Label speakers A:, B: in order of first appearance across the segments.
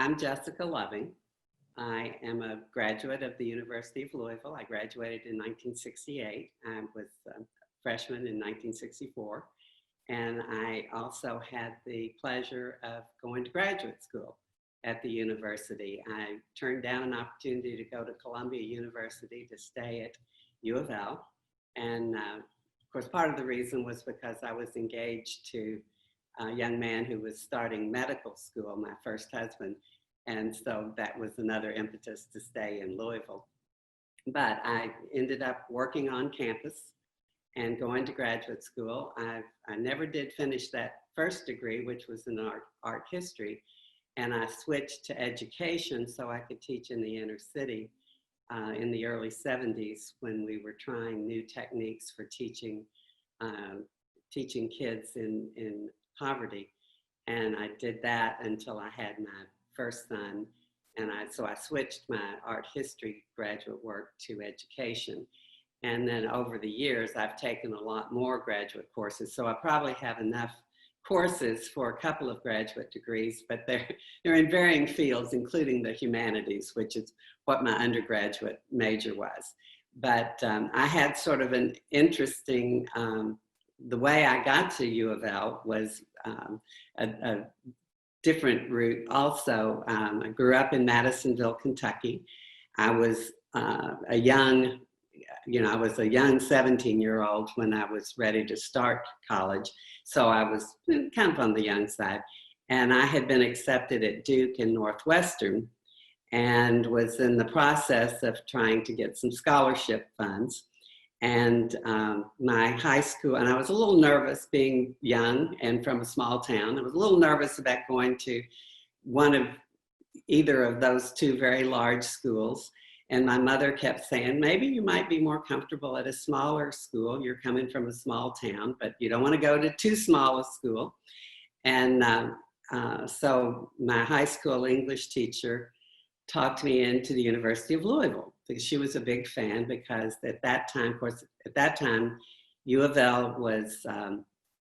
A: I'm Jessica Loving. I am a graduate of the University of Louisville. I graduated in 1968. I was a freshman in 1964. And I also had the pleasure of going to graduate school at the university. I turned down an opportunity to go to Columbia University to stay at U of L. And of course, part of the reason was because I was engaged to a young man who was starting medical school, my first husband. And so that was another impetus to stay in Louisville. But I ended up working on campus and going to graduate school. I never did finish that first degree, which was in art history. And I switched to education so I could teach in the inner city in the early 70s when we were trying new techniques for teaching kids in poverty. And I did that until I had my first son. And so I switched my art history graduate work to education. And then over the years, I've taken a lot more graduate courses. So I probably have enough courses for a couple of graduate degrees, but they're in varying fields, including the humanities, which is what my undergraduate major was. But I had sort of an interesting, the way I got to U of L was a different route also. I grew up in Madisonville, Kentucky. I was a young 17-year-old when I was ready to start college. So I was kind of on the young side. And I had been accepted at Duke and Northwestern and was in the process of trying to get some scholarship funds. And my high school, and I was a little nervous being young and from a small town. I was a little nervous about going to either of those two very large schools. And my mother kept saying, maybe you might be more comfortable at a smaller school. You're coming from a small town, but you don't want to go to too small a school. And so my high school English teacher talked me into the University of Louisville because she was a big fan, because at that time, of course, U of L was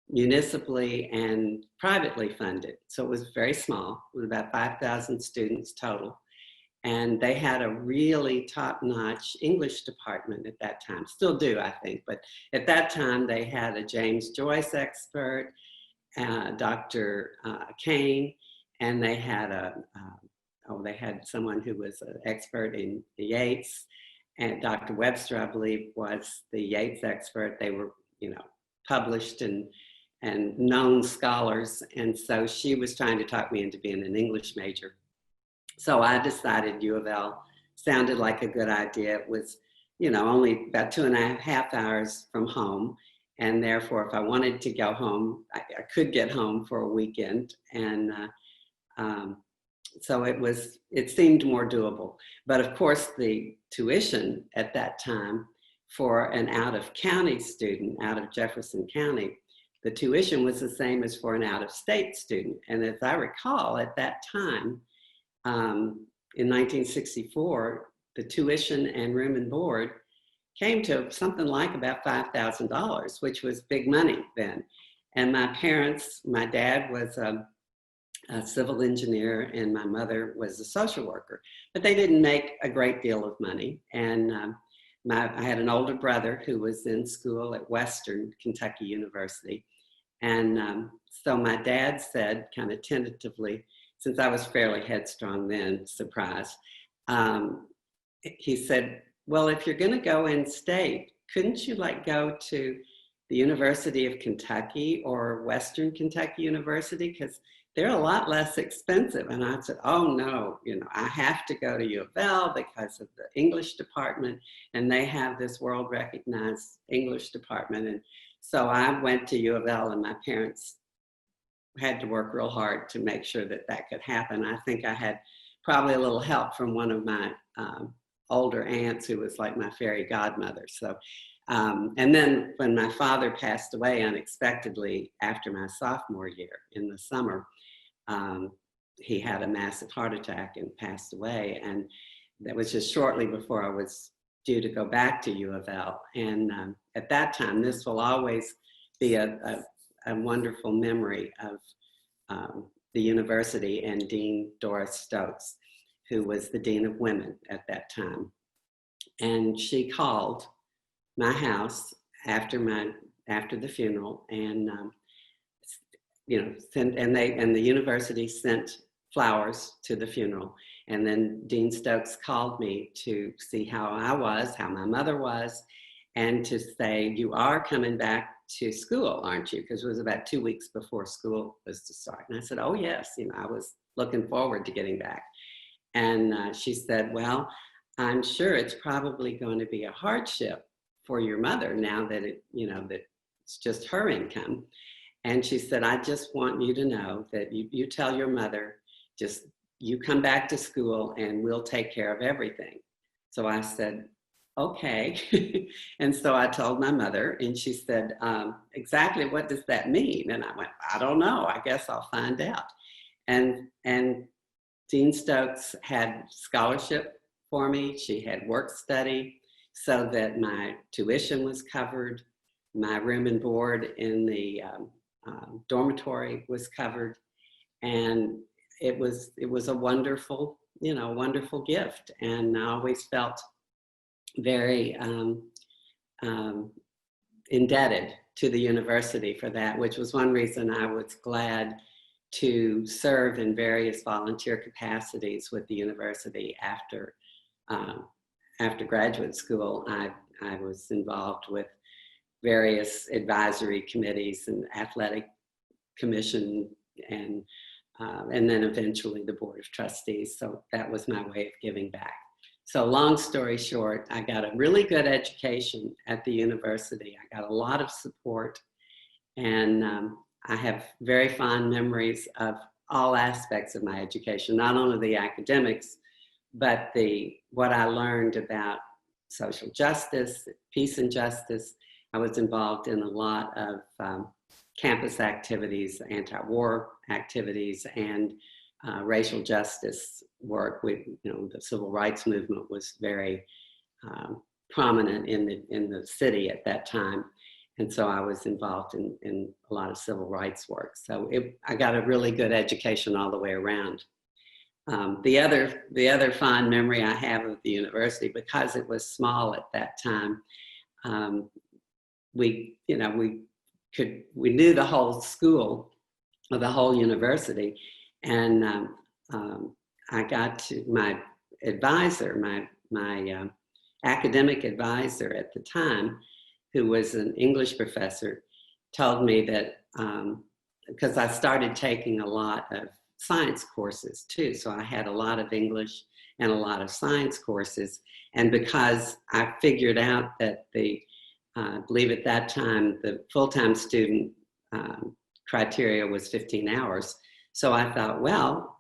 A: municipally and privately funded. So it was very small, with about 5,000 students total. And they had a really top-notch English department at that time, still do, I think. But at that time, they had a James Joyce expert, Dr. Kane, and they had they had someone who was an expert in the Yeats, and Dr. Webster, I believe, was the Yeats expert. They were, published and known scholars. And so she was trying to talk me into being an English major. So I decided U of L sounded like a good idea. It was, only about 2.5 hours from home. And therefore, if I wanted to go home, I could get home for a weekend. And so it seemed more doable. But of course, the tuition at that time for an out-of-county student, out of Jefferson County, the tuition was the same as for an out-of-state student. And as I recall, at that time, in 1964, the tuition and room and board came to something like about $5,000, which was big money then. And my dad was a civil engineer and my mother was a social worker, but they didn't make a great deal of money. And I had an older brother who was in school at Western Kentucky University. And so my dad said, kind of tentatively, since I was fairly headstrong then, surprise, he said, well, if you're going to go in state, couldn't you go to the University of Kentucky or Western Kentucky University? Because they're a lot less expensive. And I said, oh no, I have to go to U of L because of the English department, and they have this world recognized English department. And so I went to U of L, and my parents had to work real hard to make sure that could happen. I think I had probably a little help from one of my older aunts who was like my fairy godmother. So, and then when my father passed away unexpectedly after my sophomore year in the summer, he had a massive heart attack and passed away. And that was just shortly before I was due to go back to U of L. And at that time, this will always be a wonderful memory of the university and Dean Doris Stokes, who was the Dean of Women at that time. And she called my house after the funeral, and and the university sent flowers to the funeral. And then Dean Stokes called me to see how I was, how my mother was, and to say, "You are coming back to school, aren't you?" Because it was about 2 weeks before school was to start. And I said, "Oh yes," I was looking forward to getting back. And she said, "Well, I'm sure it's probably going to be a hardship for your mother now that that it's just her income." And she said, "I just want you to know that you tell your mother, just you come back to school and we'll take care of everything." So I said, "Okay." And so I told my mother, and she said, "Exactly what does that mean?" And I went, "I don't know. I guess I'll find out." And Dean Stokes had scholarship for me. She had work study so that my tuition was covered. My room and board in the dormitory was covered. And it was a wonderful, wonderful gift. And I always felt very indebted to the university for that, which was one reason I was glad to serve in various volunteer capacities with the university after graduate school. I was involved with various advisory committees and athletic commission, and then eventually the board of trustees. So that was my way of giving back. So long story short, I got a really good education at the university. I got a lot of support, and I have very fond memories of all aspects of my education, not only the academics, but what I learned about social justice, peace and justice. I was involved in a lot of campus activities, anti-war activities, and racial justice work. The civil rights movement was very prominent in the city at that time. And so I was involved in a lot of civil rights work. So I got a really good education all the way around. The other fond memory I have of the university, because it was small at that time, we knew the whole school or the whole university, and I got to my advisor, my academic advisor at the time, who was an English professor, told me that because I started taking a lot of science courses too, so I had a lot of English and a lot of science courses, and because I figured out that I believe at that time the full-time student criteria was 15 hours. So I thought, well,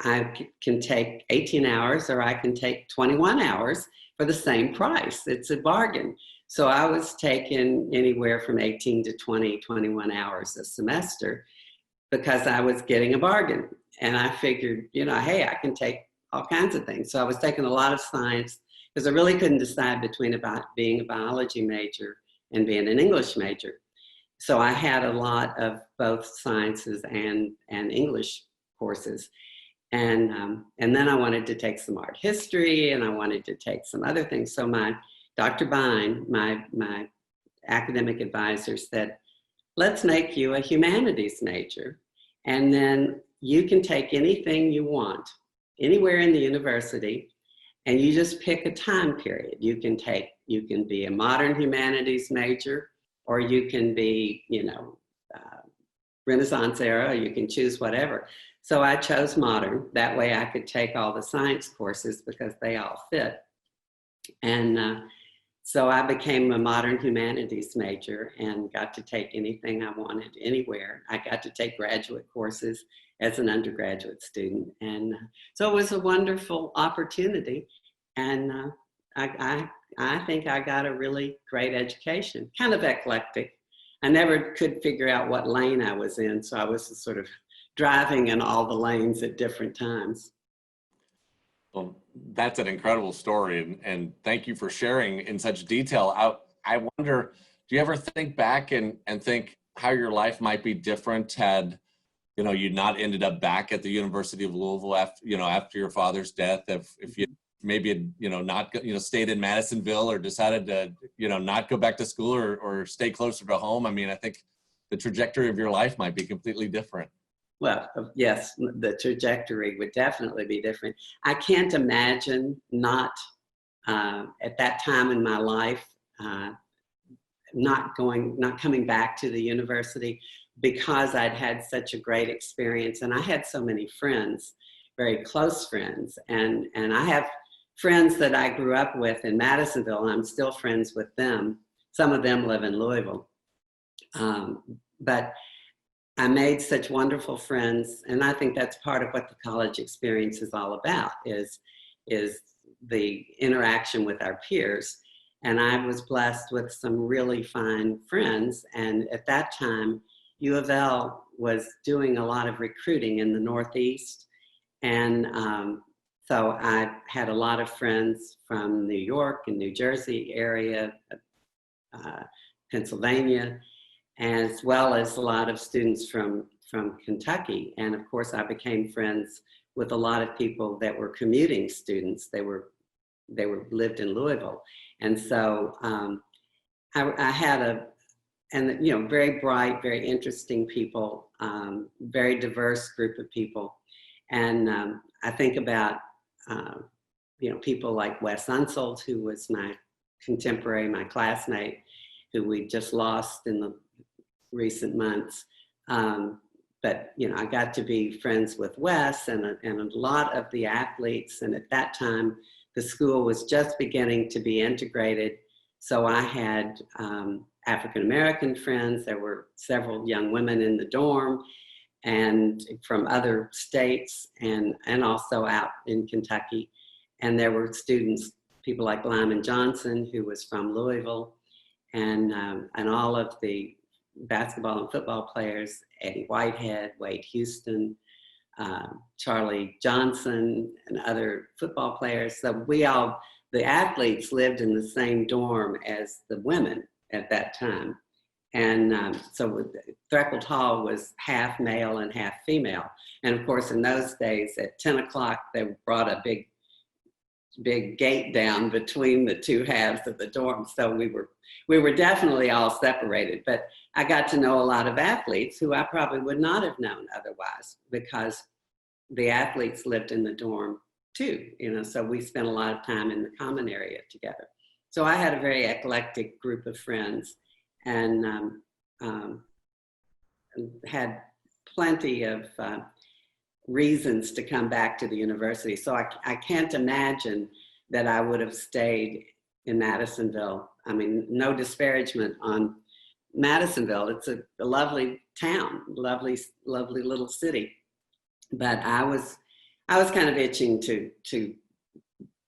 A: I can take 18 hours or I can take 21 hours for the same price. It's a bargain. So I was taking anywhere from 18 to 21 hours a semester because I was getting a bargain. And I figured, hey, I can take all kinds of things. So I was taking a lot of science because I really couldn't decide between being a biology major and being an English major. So I had a lot of both sciences and English courses. And then I wanted to take some art history, and I wanted to take some other things. So Dr. Bine, my academic advisor, said, let's make you a humanities major, and then you can take anything you want, anywhere in the university, and you just pick a time period. You can be a modern humanities major, or you can be, Renaissance era, or you can choose whatever. So I chose modern. That way I could take all the science courses because they all fit. And so I became a modern humanities major and got to take anything I wanted anywhere. I got to take graduate courses as an undergraduate student. And so it was a wonderful opportunity. And I think I got a really great education, kind of eclectic. I never could figure out what lane I was in, so I was sort of driving in all the lanes at different times.
B: Well, that's an incredible story, and thank you for sharing in such detail. I wonder, do you ever think back and think how your life might be different had you not ended up back at the University of Louisville after your father's death, if you maybe had, not, stayed in Madisonville, or decided to, not go back to school, or stay closer to home. I mean, I think the trajectory of your life might be completely different.
A: Well, yes, the trajectory would definitely be different. I can't imagine not, at that time in my life, not coming back to the university, because I'd had such a great experience, and I had so many friends, very close friends, and I have friends that I grew up with in Madisonville, and I'm still friends with them. Some of them live in Louisville, but I made such wonderful friends, and I think that's part of what the college experience is all about, is the interaction with our peers. And I was blessed with some really fine friends. And at that time, U of L was doing a lot of recruiting in the Northeast. And so I had a lot of friends from New York and New Jersey area, Pennsylvania, as well as a lot of students from Kentucky. And of course, I became friends with a lot of people that were commuting students. They lived in Louisville. And so I had very bright, very interesting people, very diverse group of people. And I think about, people like Wes Unsold, who was my contemporary, my classmate, who we just lost in the recent months. But I got to be friends with Wes and a lot of the athletes. And at that time, the school was just beginning to be integrated. So I had African-American friends. There were several young women in the dorm, and from other states, and also out in Kentucky. And there were students, people like Lyman Johnson, who was from Louisville, and all of the basketball and football players, Eddie Whitehead, Wade Houston, Charlie Johnson, and other football players. So the athletes lived in the same dorm as the women at that time. And so Threckle Hall was half male and half female. And of course, in those days, at 10 o'clock, they brought a big gate down between the two halves of the dorm. So we were definitely all separated. But I got to know a lot of athletes who I probably would not have known otherwise, because the athletes lived in the dorm too, so we spent a lot of time in the common area together. So I had a very eclectic group of friends, and had plenty of reasons to come back to the university. So I can't imagine that I would have stayed in Madisonville. I mean, no disparagement on Madisonville. It's a lovely town, lovely little city. But I was kind of itching to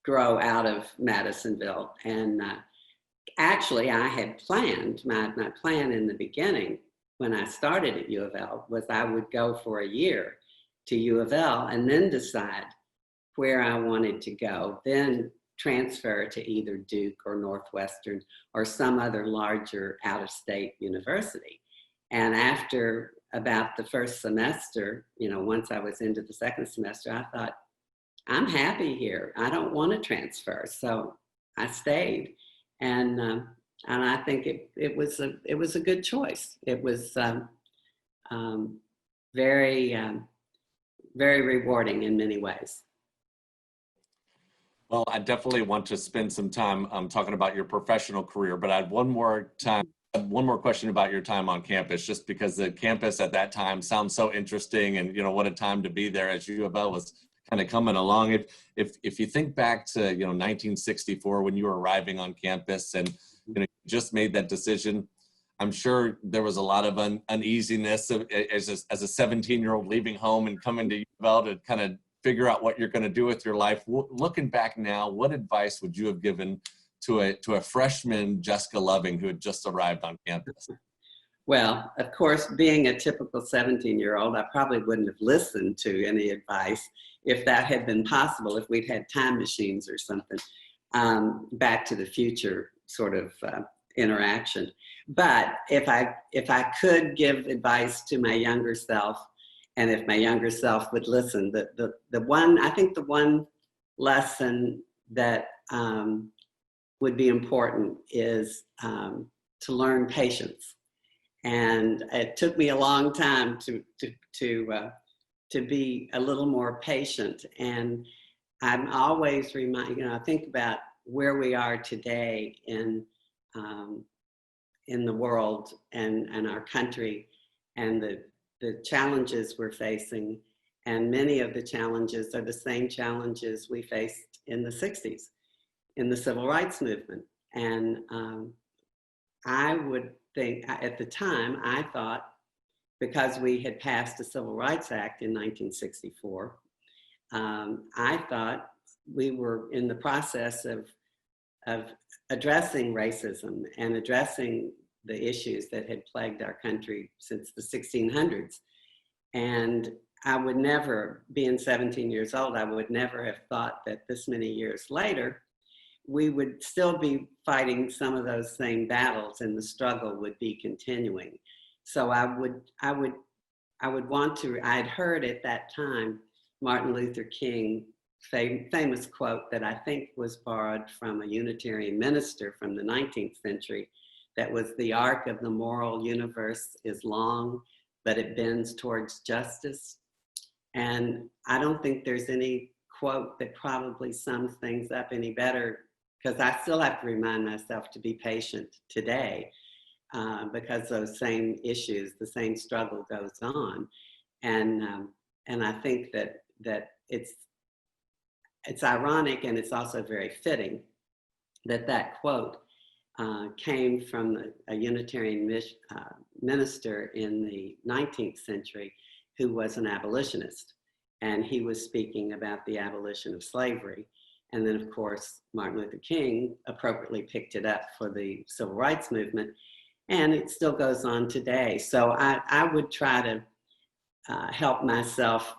A: grow out of Madisonville. And actually, I had planned, my plan in the beginning when I started at U of L was I would go for a year to U of L and then decide where I wanted to go, then transfer to either Duke or Northwestern or some other larger out-of-state university. And after about the first semester, once I was into the second semester, I thought, I'm happy here. I don't want to transfer. So I stayed. And I think it was a good choice. It was very, very rewarding in many ways.
B: Well, I definitely want to spend some time talking about your professional career, but I had one more question about your time on campus, just because the campus at that time sounds so interesting, and what a time to be there as U of L was kind of coming along. If you think back to 1964 when you were arriving on campus and just made that decision, I'm sure there was a lot of uneasiness as a 17-year-old leaving home and coming to U of L to kind of figure out what you're going to do with your life. Looking back now, what advice would you have given to a freshman, Jessica Loving, who had just arrived on campus?
A: Well, of course, being a typical 17-year-old, I probably wouldn't have listened to any advice if that had been possible, if we'd had time machines or something, Back to the Future sort of interaction. But if I could give advice to my younger self, and if my younger self would listen. I think the one lesson that would be important is to learn patience. And it took me a long time to be a little more patient. And I'm always I think about where we are today in the world and our country, and the challenges we're facing. And many of the challenges are the same challenges we faced in the 60s in the civil rights movement. And I would think, at the time, I thought, because we had passed the Civil Rights Act in 1964, I thought we were in the process of addressing racism and addressing the issues that had plagued our country since the 1600s. And I would never, being 17 years old, I would never have thought that this many years later, we would still be fighting some of those same battles and the struggle would be continuing. So I had heard at that time Martin Luther King famous quote that I think was borrowed from a Unitarian minister from the 19th century, that was, "The arc of the moral universe is long, but it bends towards justice." And I don't think there's any quote that probably sums things up any better, because I still have to remind myself to be patient today, because those same issues, the same struggle goes on. And I think that it's ironic, and it's also very fitting that quote came from a Unitarian minister in the 19th century who was an abolitionist. And he was speaking about the abolition of slavery. And then, of course, Martin Luther King appropriately picked it up for the civil rights movement. And it still goes on today. So I would try to help myself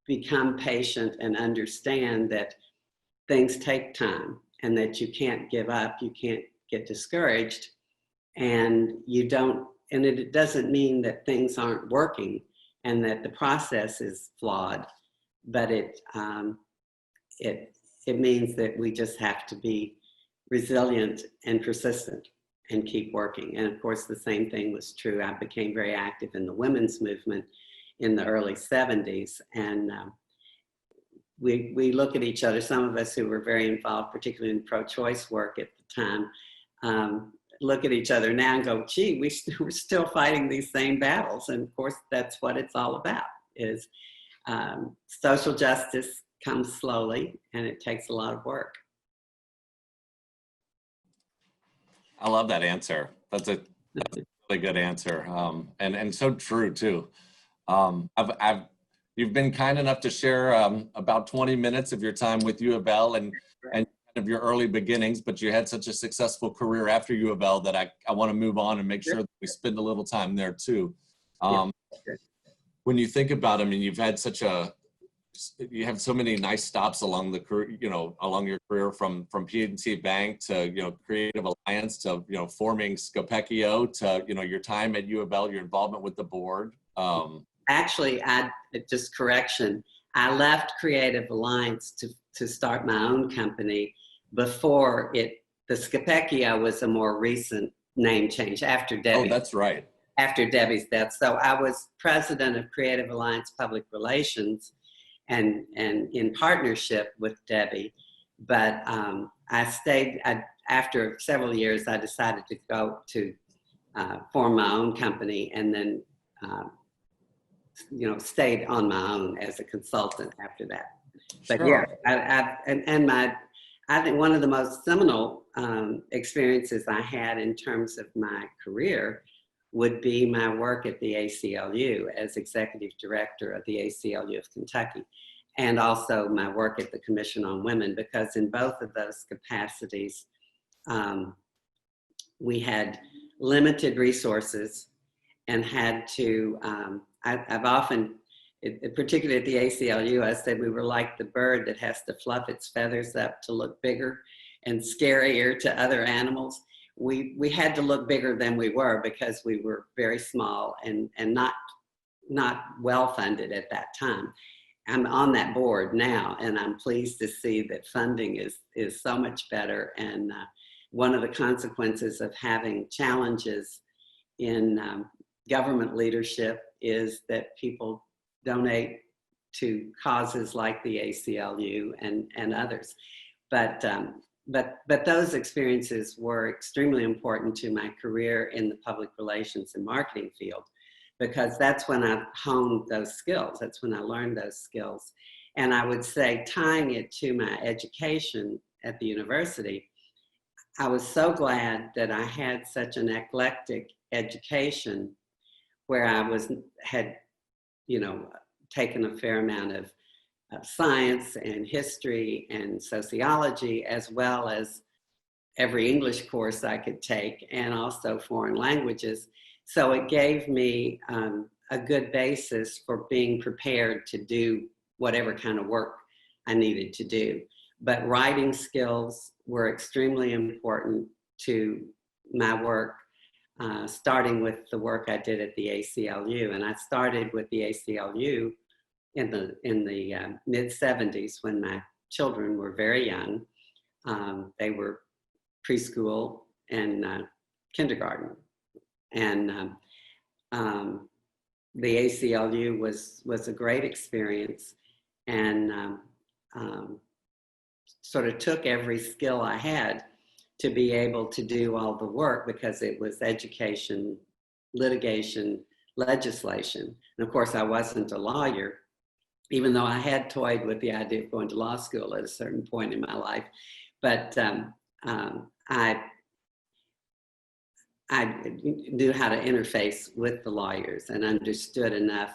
A: become patient and understand that things take time and that you can't give up, you can't get discouraged, and it doesn't mean that things aren't working and that the process is flawed, but it means that we just have to be resilient and persistent and keep working. And of course, the same thing was true. I became very active in the women's movement in the early 70s. And we look at each other, some of us who were very involved, particularly in pro-choice work at the time, look at each other now and go, gee, we're still fighting these same battles. And of course, that's what it's all about, is social justice comes slowly and it takes a lot of work.
B: I love that answer. That's a really good answer, and so true too. You've been kind enough to share about 20 minutes of your time with U of L and kind of your early beginnings, but you had such a successful career after U of L that I want to move on and make sure that we spend a little time there too. When you think about, I mean, you have so many nice stops along the career, along your career, from PNC Bank to, Creative Alliance to, forming Scapecchio to, your time at U of L, your involvement with the board.
A: Actually, just correction, I left Creative Alliance to start my own company before the Scapecchio was a more recent name change after Debbie.
B: Oh, that's right.
A: After Debbie's death. So I was president of Creative Alliance Public Relations and in partnership with Debbie. But after several years, I decided to go to form my own company, and then stayed on my own as a consultant after that. But
B: sure.
A: Yeah, I think one of the most seminal experiences I had in terms of my career would be my work at the ACLU as executive director of the ACLU of Kentucky, and also my work at the Commission on Women, because in both of those capacities, we had limited resources and had to, I've often, particularly at the ACLU, I said we were like the bird that has to fluff its feathers up to look bigger and scarier to other animals. We had to look bigger than we were because we were very small and not not well funded at that time. I'm on that board now, and I'm pleased to see that funding is so much better. And one of the consequences of having challenges in government leadership is that people donate to causes like the ACLU and others. But those experiences were extremely important to my career in the public relations and marketing field, because that's when I honed those skills. That's when I learned those skills. And I would say, tying it to my education at the university, I was so glad that I had such an eclectic education where I had, taken a fair amount of science and history and sociology, as well as every English course I could take, and also foreign languages. So it gave me a good basis for being prepared to do whatever kind of work I needed to do. But writing skills were extremely important to my work, starting with the work I did at the ACLU. And I started with the ACLU in the mid-70s, when my children were very young. They were preschool and kindergarten. And the ACLU was a great experience, and sort of took every skill I had to be able to do all the work, because it was education, litigation, legislation. And of course, I wasn't a lawyer, even though I had toyed with the idea of going to law school at a certain point in my life. But I knew how to interface with the lawyers and understood enough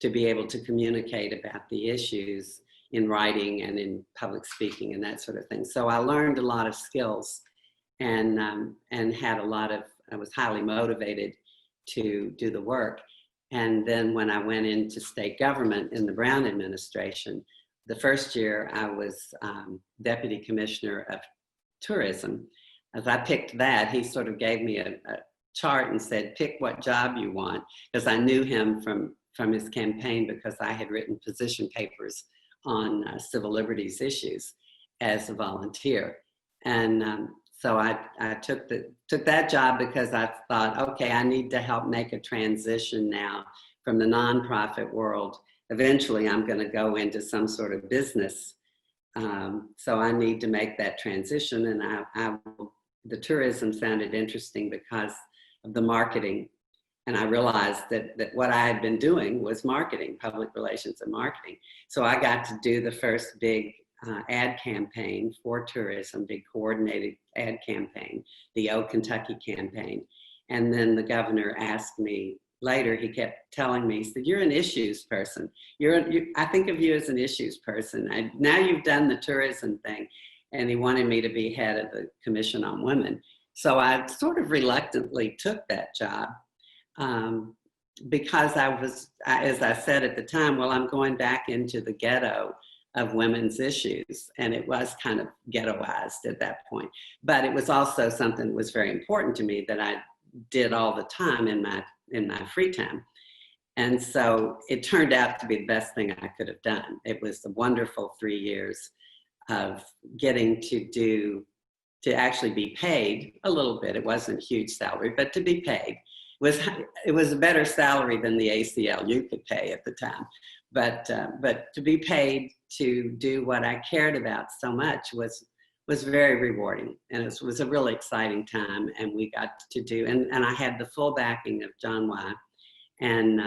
A: to be able to communicate about the issues in writing and in public speaking and that sort of thing. So I learned a lot of skills, and had I was highly motivated to do the work. And then when I went into state government in the Brown administration, the first year I was Deputy Commissioner of Tourism. As I picked that, he sort of gave me a chart and said, pick what job you want, because I knew him from his campaign, because I had written position papers on civil liberties issues as a volunteer. And so I took that job because I thought, okay, I need to help make a transition now from the nonprofit world. Eventually, I'm going to go into some sort of business. So I need to make that transition. And the tourism sounded interesting because of the marketing. And I realized that what I had been doing was marketing, public relations and marketing. So I got to do the first big ad campaign for tourism, big coordinated ad campaign, the O Kentucky campaign. And then the governor asked me later, he kept telling me, he said, you're an issues person. I think of you as an issues person. Now you've done the tourism thing. And he wanted me to be head of the Commission on Women. So I sort of reluctantly took that job because as I said at the time, well, I'm going back into the ghetto of women's issues. And it was kind of ghettoized at that point. But it was also something that was very important to me that I did all the time in my free time. And so it turned out to be the best thing I could have done. It was a wonderful 3 years of getting to actually be paid a little bit. It wasn't a huge salary, but to be paid. It was a better salary than the ACLU could pay at the time. But to be paid to do what I cared about so much was very rewarding. And it was a really exciting time. And we got to do, and I had the full backing of John Y. And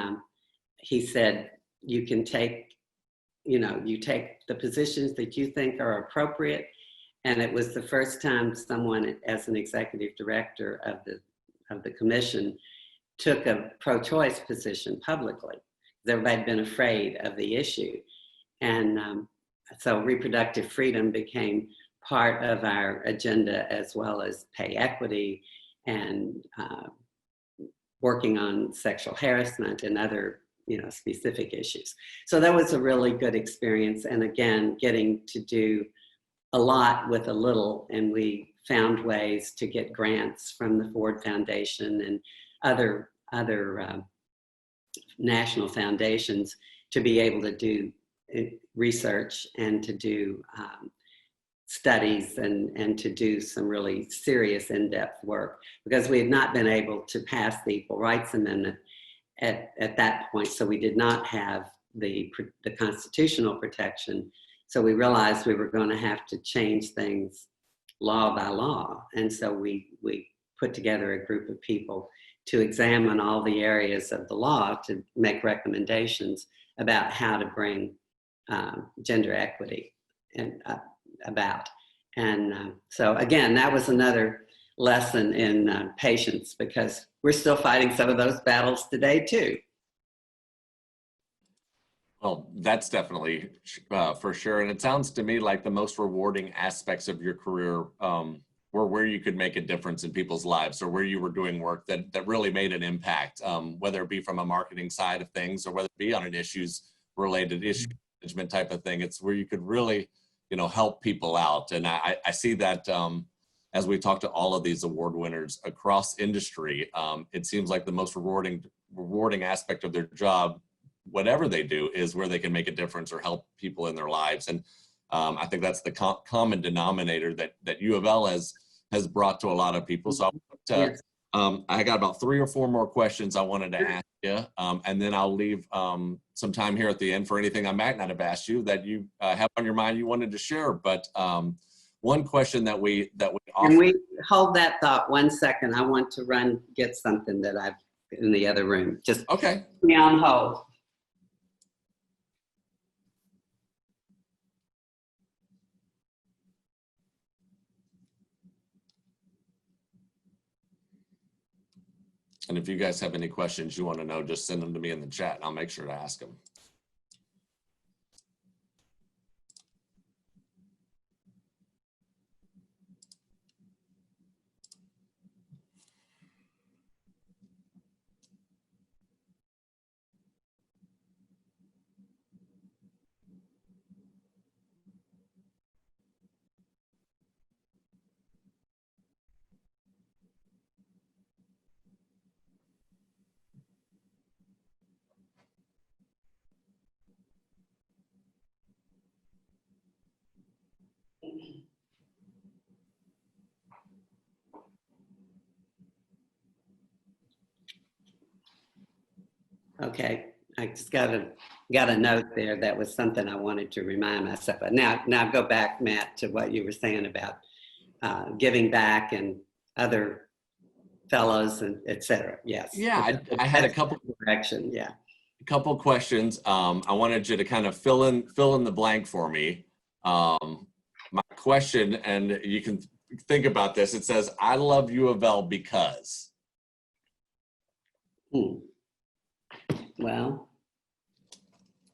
A: he said, you can take, you take the positions that you think are appropriate. And it was the first time someone, as an executive director of the commission, took a pro-choice position publicly. Everybody had been afraid of the issue. And so reproductive freedom became part of our agenda, as well as pay equity and working on sexual harassment and other specific issues. So that was a really good experience. And again, getting to do a lot with a little, and we found ways to get grants from the Ford Foundation and other national foundations to be able to do research and to do studies and to do some really serious in-depth work, because we had not been able to pass the Equal Rights Amendment at that point. So we did not have the constitutional protection. So we realized we were going to have to change things law by law. And so we put together a group of people to examine all the areas of the law to make recommendations about how to bring gender equity about. And so again, that was another lesson in patience, because we're still fighting some of those battles today too.
B: Well, that's definitely for sure. And it sounds to me like the most rewarding aspects of your career were where you could make a difference in people's lives, or where you were doing work that really made an impact, whether it be from a marketing side of things or whether it be on an issues-related issue management type of thing. It's where you could really, help people out. And I see that as we talk to all of these award winners across industry, it seems like the most rewarding aspect of their job, whatever they do, is where they can make a difference or help people in their lives. And I think that's the common denominator that U of L has brought to a lot of people. So
A: Yes.
B: I got about 3 or 4 more questions I wanted to ask you, and then I'll leave some time here at the end for anything I might not have asked you that you have on your mind you wanted to share. But one question that we often—
A: Can we hold that thought 1 second? I want to get something that I've in the other room. Just
B: okay.
A: Put me on hold.
B: And if you guys have any questions you want to know, just send them to me in the chat and I'll make sure to ask them.
A: Okay, I just got a note there. That was something I wanted to remind myself. But now go back, Matt, to what you were saying about giving back and other fellows and et cetera. Yes.
B: Yeah, I had a couple
A: correction. Yeah.
B: A couple questions. I wanted you to kind of fill in the blank for me. My question, and you can think about this. It says, "I love U of L because."
A: Well,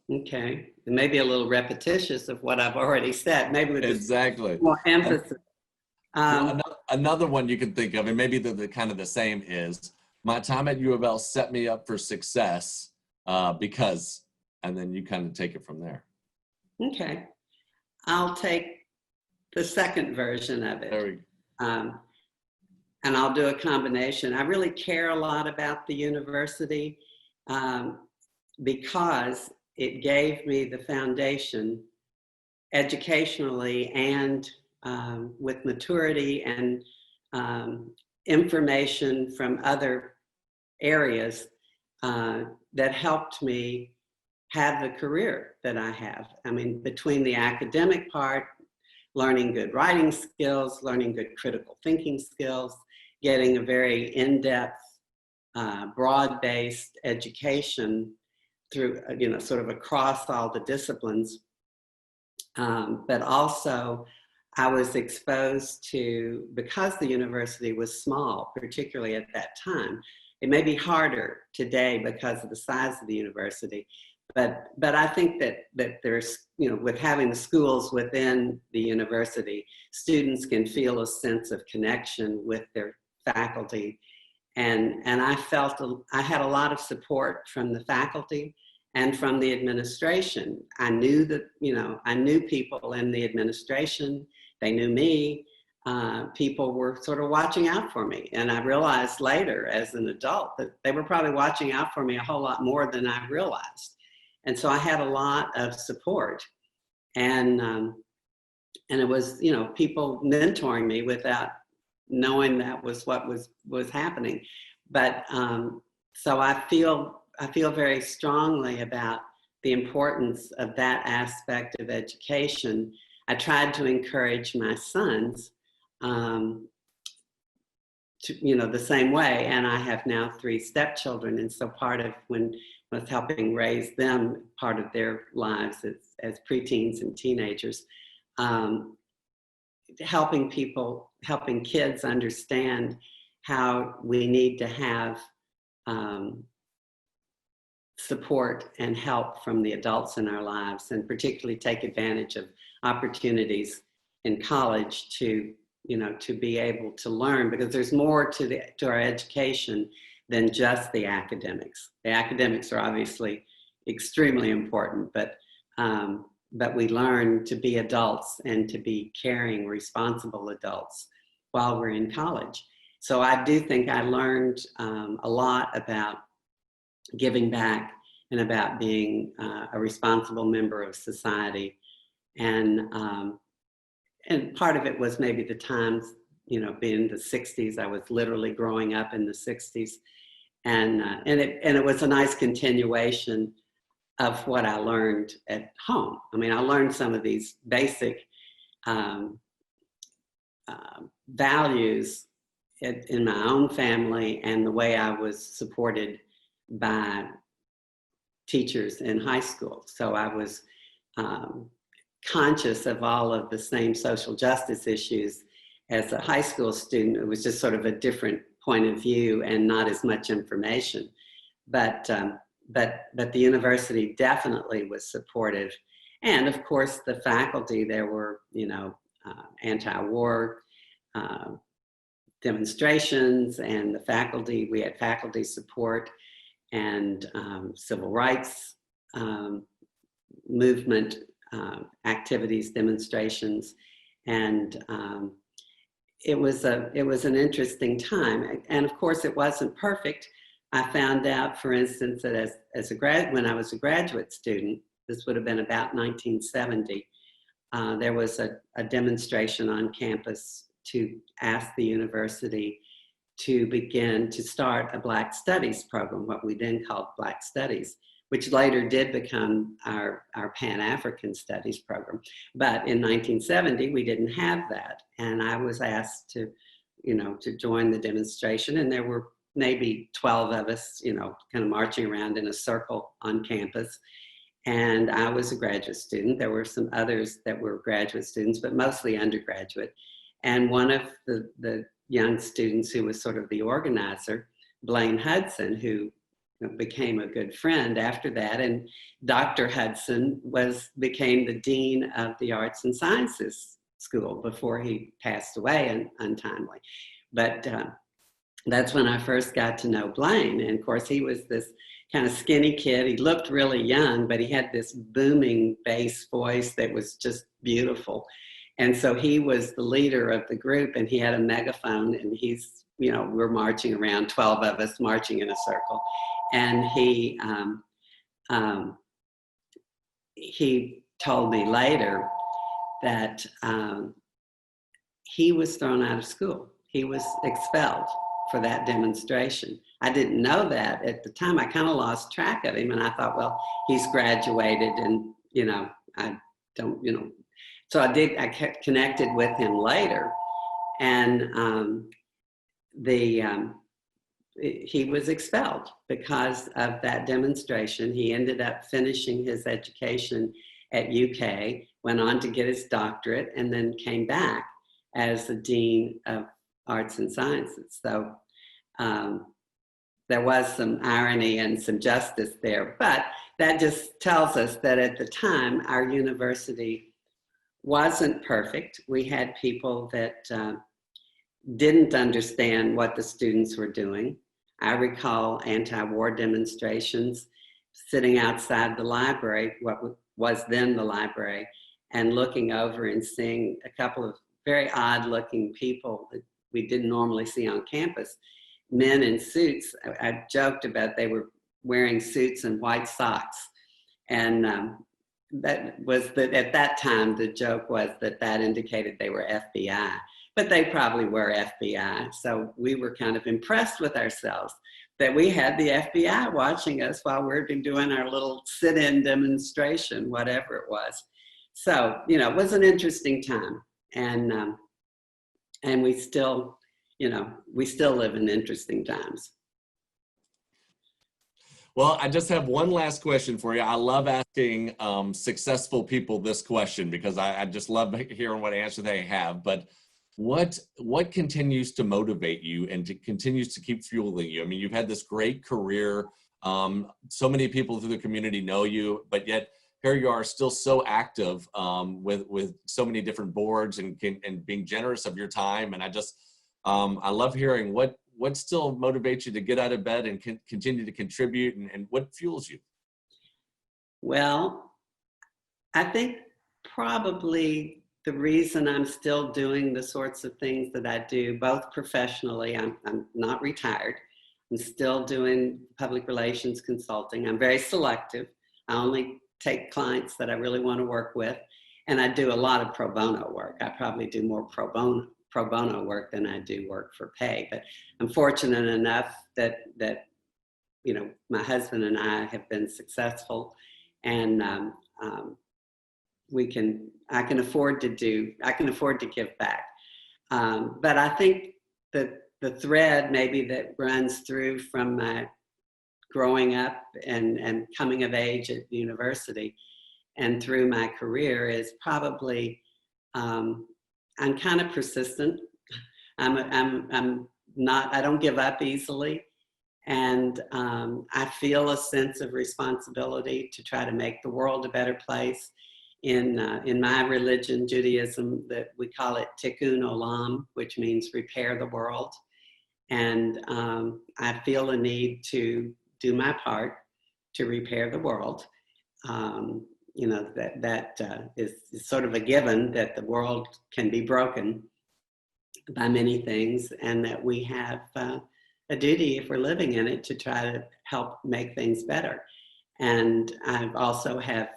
A: okay. It may be a little repetitious of what I've already said. Maybe with
B: exactly
A: more emphasis.
B: Another one you can think of, and maybe the kind of the same, is my time at U of L set me up for success because, and then you kind of take it from there.
A: Okay. I'll take the second version of it.
B: There we go.
A: And I'll do a combination. I really care a lot about the university because it gave me the foundation educationally and with maturity and information from other areas that helped me have the career that I have. I mean, between the academic part, learning good writing skills, learning good critical thinking skills, getting a very in-depth, broad-based education through, sort of across all the disciplines. But also, I was exposed to, because the university was small, particularly at that time. It may be harder today because of the size of the university, but I think that there's, with having the schools within the university, students can feel a sense of connection with their faculty. And I felt I had a lot of support from the faculty and from the administration. I knew that, I knew people in the administration. They knew me. people were sort of watching out for me. And I realized later as an adult that they were probably watching out for me a whole lot more than I realized. And so I had a lot of support. And it was, you know, people mentoring me without knowing that was what was happening. But so I feel very strongly about the importance of that aspect of education. I tried to encourage my sons to, you know, the same way. And I have now 3 stepchildren. And so part of when I was helping raise them, part of their lives as preteens and teenagers, helping kids understand how we need to have support and help from the adults in our lives, and particularly take advantage of opportunities in college to, you know, to be able to learn, because there's more to our education than just the academics. The academics are obviously extremely important, but we learn to be adults and to be caring, responsible adults while we're in college. So I do think I learned a lot about giving back and about being a responsible member of society. And part of it was maybe the times, you know, being the 60s. I was literally growing up in the 60s. And it was a nice continuation of what I learned at home. I mean, I learned some of these basic values in my own family, and the way I was supported by teachers in high school. So I was conscious of all of the same social justice issues as a high school student. It was just sort of a different point of view and not as much information. But the university definitely was supportive. And of course, the faculty, there were, you know, anti-war demonstrations, and the faculty, we had faculty support and civil rights movement activities, demonstrations. And it was an interesting time. And of course, it wasn't perfect. I found out, for instance, that when I was a graduate student, this would have been about 1970, there was a demonstration on campus to ask the university to begin to start a Black Studies program, what we then called Black Studies, which later did become our Pan-African Studies program. But in 1970, we didn't have that. And I was asked to, you know, to join the demonstration. And there were maybe 12 of us, you know, kind of marching around in a circle on campus. And I was a graduate student. There were some others that were graduate students, but mostly undergraduate. And one of the young students who was sort of the organizer, Blaine Hudson, who became a good friend after that. And Dr. Hudson became the dean of the Arts and Sciences School before he passed away untimely. But that's when I first got to know Blaine. And of course, he was this kind of skinny kid. He looked really young, but he had this booming bass voice that was just beautiful. And so he was the leader of the group, and he had a megaphone, and he's, you know, we're marching around, 12 of us marching in a circle. And he told me later that he was thrown out of school. He was expelled for that demonstration. I didn't know that at the time. I kind of lost track of him, and I thought, well, he's graduated, and, you know, I don't, you know. So I kept connected with him later, and he was expelled because of that demonstration. He ended up finishing his education at UK, went on to get his doctorate, and then came back as the dean of Arts and Sciences. So there was some irony and some justice there, but that just tells us that at the time, our university wasn't perfect. We had people that didn't understand what the students were doing. I recall anti-war demonstrations, sitting outside the library, what was then the library, and looking over and seeing a couple of very odd looking people that we didn't normally see on campus, men in suits. I joked about they were wearing suits and white socks. And that was at that time, the joke was that indicated they were FBI, but they probably were FBI. So we were kind of impressed with ourselves that we had the FBI watching us while we were doing our little sit-in demonstration, whatever it was. So, you know, it was an interesting time. And we still, you know, we still live in interesting times.
B: Well, I just have one last question for you. I love asking successful people this question because I just love hearing what answer they have. But what continues to motivate you and continues to keep fueling you? I mean, you've had this great career. So many people through the community know you, but yet here you are still so active with so many different boards and being generous of your time. And I love hearing what still motivates you to get out of bed and continue to contribute, and what fuels you?
A: Well, I think probably the reason I'm still doing the sorts of things that I do, both professionally, I'm not retired. I'm still doing public relations consulting. I'm very selective. I only take clients that I really want to work with. And I do a lot of pro bono work. I probably do more pro bono work than I do work for pay. But I'm fortunate enough that you know, my husband and I have been successful, and I can afford to give back. But I think that the thread maybe that runs through from my growing up and coming of age at the university and through my career is probably I'm kind of persistent. I'm not, I don't give up easily. And I feel a sense of responsibility to try to make the world a better place. In my religion, Judaism, that we call it tikkun olam, which means repair the world. And I feel a need to do my part to repair the world. You know, that is sort of a given, that the world can be broken by many things, and that we have a duty, if we're living in it, to try to help make things better. And I also have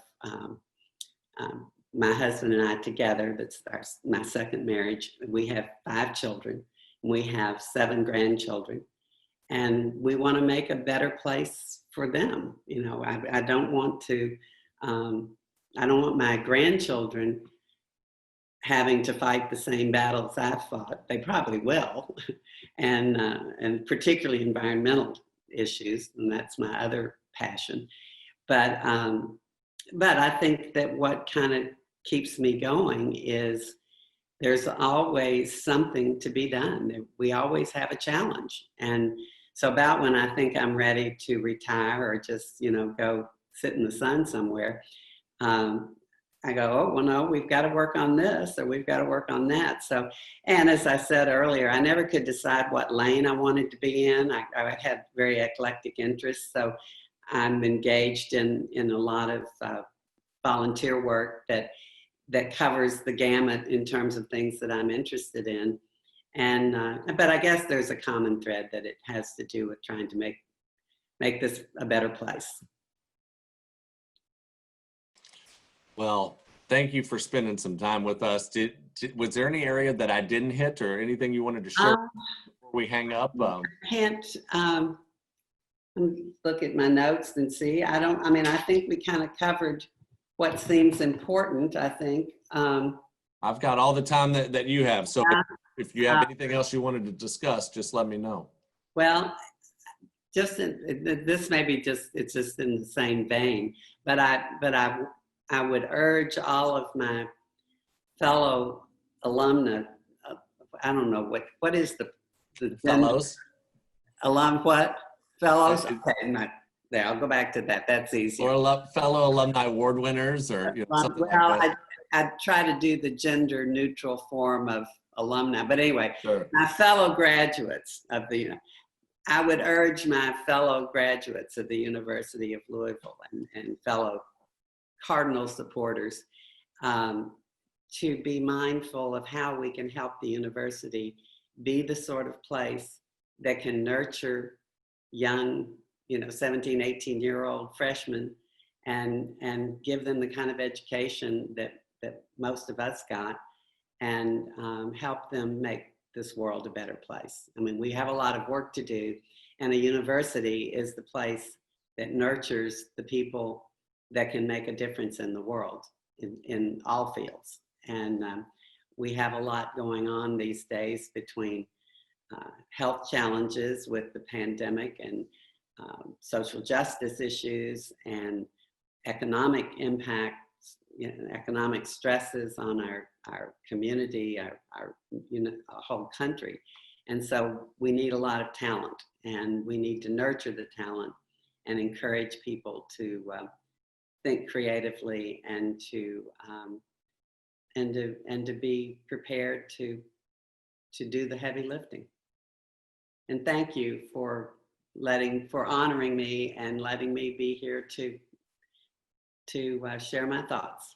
A: my husband and I together, that's my second marriage. We have 5 children. We have 7 grandchildren. And we want to make a better place for them. You know, I don't want my grandchildren having to fight the same battles I've fought. They probably will, and particularly environmental issues, and that's my other passion. But I think that what kind of keeps me going is there's always something to be done. We always have a challenge, and so about when I think I'm ready to retire or just, you know, go sit in the sun somewhere, I go, oh, well, no, we've got to work on this, or we've got to work on that. So, and as I said earlier, I never could decide what lane I wanted to be in. I had very eclectic interests. So I'm engaged in a lot of volunteer work that covers the gamut in terms of things that I'm interested in. And, but I guess there's a common thread that it has to do with trying to make this a better place.
B: Well, thank you for spending some time with us. Was there any area that I didn't hit, or anything you wanted to share before we hang up?
A: I can't look at my notes and see. I think we kind of covered what seems important, I think.
B: I've got all the time that you have. So if you have anything else you wanted to discuss, just let me know. Well, this may be it's just in the same vein, but I would urge all of my fellow alumna, I don't know, what is the fellows?
A: Alum what? Fellows? Okay, there, I'll go back to that. That's easier.
B: Or fellow alumni award winners, or something like that.
A: I try to do the gender neutral form of alumni, but anyway,
B: sure.
A: My fellow graduates of I would urge my fellow graduates of the University of Louisville and fellow Cardinal supporters to be mindful of how we can help the university be the sort of place that can nurture young, 17, 18-year-old freshmen and give them the kind of education that most of us got, and help them make this world a better place. I mean, we have a lot of work to do, and a university is the place that nurtures the people that can make a difference in the world in all fields. And we have a lot going on these days between health challenges with the pandemic and social justice issues and economic impacts, economic stresses on our community, our whole country. And so we need a lot of talent, and we need to nurture the talent and encourage people to think creatively and to be prepared to do the heavy lifting. And thank you for honoring me and letting me be here to share my thoughts.